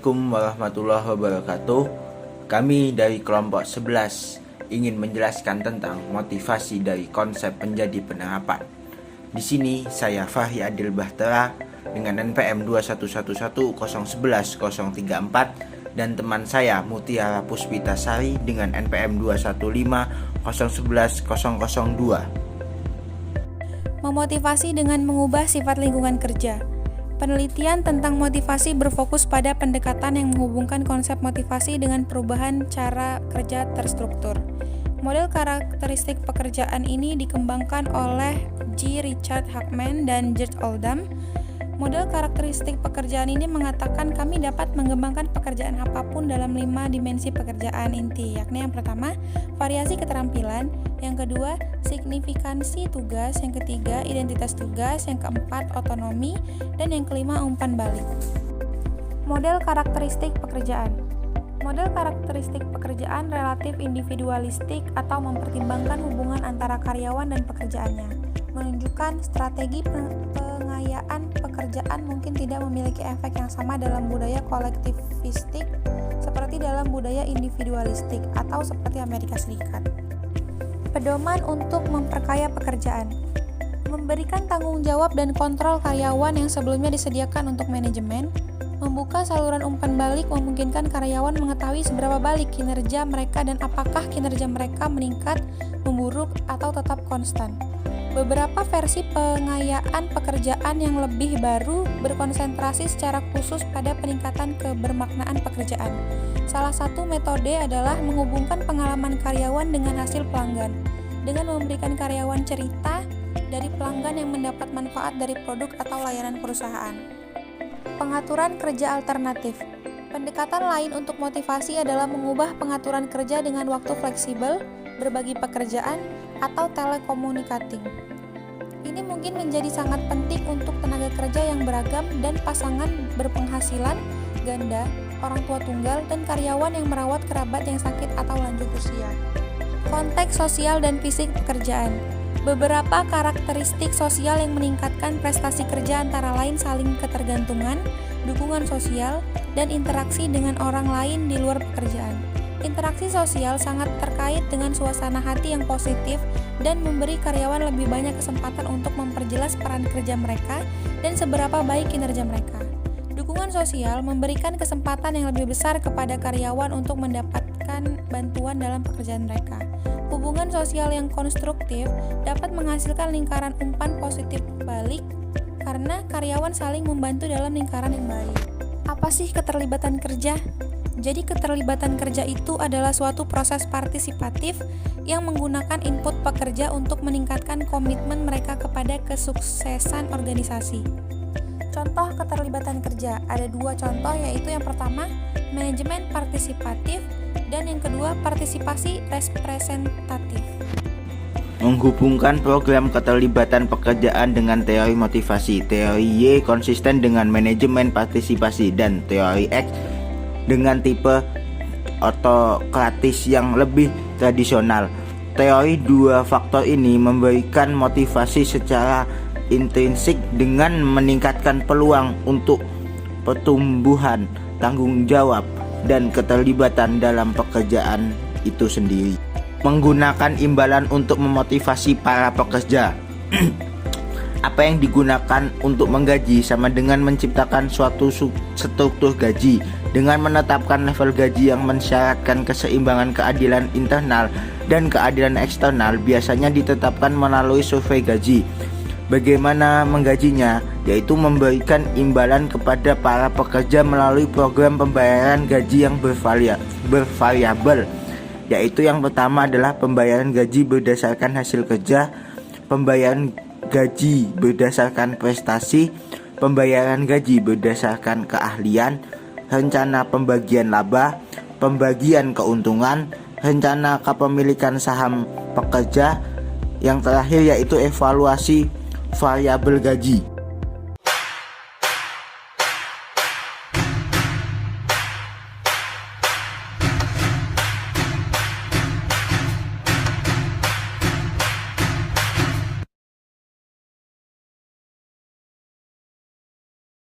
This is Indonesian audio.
Assalamualaikum warahmatullahi wabarakatuh. Kami dari kelompok 11 ingin menjelaskan tentang motivasi dari konsep menjadi penerapan. Di sini saya Fahri Adil Bahtera dengan NPM 21100110034 dan teman saya Mutiara Puspitasari dengan NPM 215011002. Memotivasi dengan mengubah sifat lingkungan kerja. Penelitian tentang motivasi berfokus pada pendekatan yang menghubungkan konsep motivasi dengan perubahan cara kerja terstruktur. Model karakteristik pekerjaan ini dikembangkan oleh G. Richard Hackman dan George Oldham. Model karakteristik pekerjaan ini mengatakan kami dapat mengembangkan pekerjaan apapun dalam 5 dimensi pekerjaan inti, yakni yang pertama, variasi keterampilan, yang kedua, signifikansi tugas, yang ketiga, identitas tugas, yang keempat, otonomi, dan yang kelima, umpan balik. Model karakteristik pekerjaan. Model karakteristik pekerjaan relatif individualistik atau mempertimbangkan hubungan antara karyawan dan pekerjaannya, menunjukkan strategi pengayaan pekerjaan mungkin tidak memiliki efek yang sama dalam budaya kolektivistik seperti dalam budaya individualistik atau seperti Amerika Serikat. Pedoman untuk memperkaya pekerjaan. Memberikan tanggung jawab dan kontrol karyawan yang sebelumnya disediakan untuk manajemen. Membuka saluran umpan balik memungkinkan karyawan mengetahui seberapa balik kinerja mereka dan apakah kinerja mereka meningkat, memburuk, atau tetap konstan. Beberapa versi pengayaan pekerjaan yang lebih baru berkonsentrasi secara khusus pada peningkatan kebermaknaan pekerjaan. Salah satu metode adalah menghubungkan pengalaman karyawan dengan hasil pelanggan, dengan memberikan karyawan cerita dari pelanggan yang mendapat manfaat dari produk atau layanan perusahaan. Pengaturan kerja alternatif. Pendekatan lain untuk motivasi adalah mengubah pengaturan kerja dengan waktu fleksibel, berbagi pekerjaan, atau telekomunikating. Ini mungkin menjadi sangat penting untuk tenaga kerja yang beragam dan pasangan berpenghasilan ganda, orang tua tunggal, dan karyawan yang merawat kerabat yang sakit atau lanjut usia. Konteks sosial dan fisik pekerjaan. Beberapa karakteristik sosial yang meningkatkan prestasi kerja antara lain saling ketergantungan, dukungan sosial, dan interaksi dengan orang lain di luar pekerjaan. Interaksi sosial sangat terkait dengan suasana hati yang positif dan memberi karyawan lebih banyak kesempatan untuk memperjelas peran kerja mereka dan seberapa baik kinerja mereka. Dukungan sosial memberikan kesempatan yang lebih besar kepada karyawan untuk mendapatkan bantuan dalam pekerjaan mereka. Hubungan sosial yang konstruktif dapat menghasilkan lingkaran umpan positif balik karena karyawan saling membantu dalam lingkaran yang baik. Apa sih keterlibatan kerja? Jadi keterlibatan kerja itu adalah suatu proses partisipatif yang menggunakan input pekerja untuk meningkatkan komitmen mereka kepada kesuksesan organisasi. Contoh keterlibatan kerja, ada 2 contoh, yaitu yang pertama, manajemen partisipatif, dan yang kedua, partisipasi representatif. Menghubungkan program keterlibatan pekerjaan dengan teori motivasi. Teori Y konsisten dengan manajemen partisipasi dan teori X dengan tipe otokratis yang lebih tradisional. Teori 2 faktor ini memberikan motivasi secara intrinsik dengan meningkatkan peluang untuk pertumbuhan, tanggung jawab, dan keterlibatan dalam pekerjaan itu sendiri. Menggunakan imbalan untuk memotivasi para pekerja. Apa yang digunakan untuk menggaji sama dengan menciptakan suatu struktur gaji dengan menetapkan level gaji yang mensyaratkan keseimbangan keadilan internal dan keadilan eksternal biasanya ditetapkan melalui survei gaji. Bagaimana menggajinya? Yaitu memberikan imbalan kepada para pekerja melalui program pembayaran gaji yang bervariabel. Yaitu yang pertama adalah pembayaran gaji berdasarkan hasil kerja, pembayaran gaji berdasarkan prestasi, pembayaran gaji berdasarkan keahlian, rencana pembagian laba, pembagian keuntungan, rencana kepemilikan saham pekerja, yang terakhir yaitu evaluasi variabel gaji.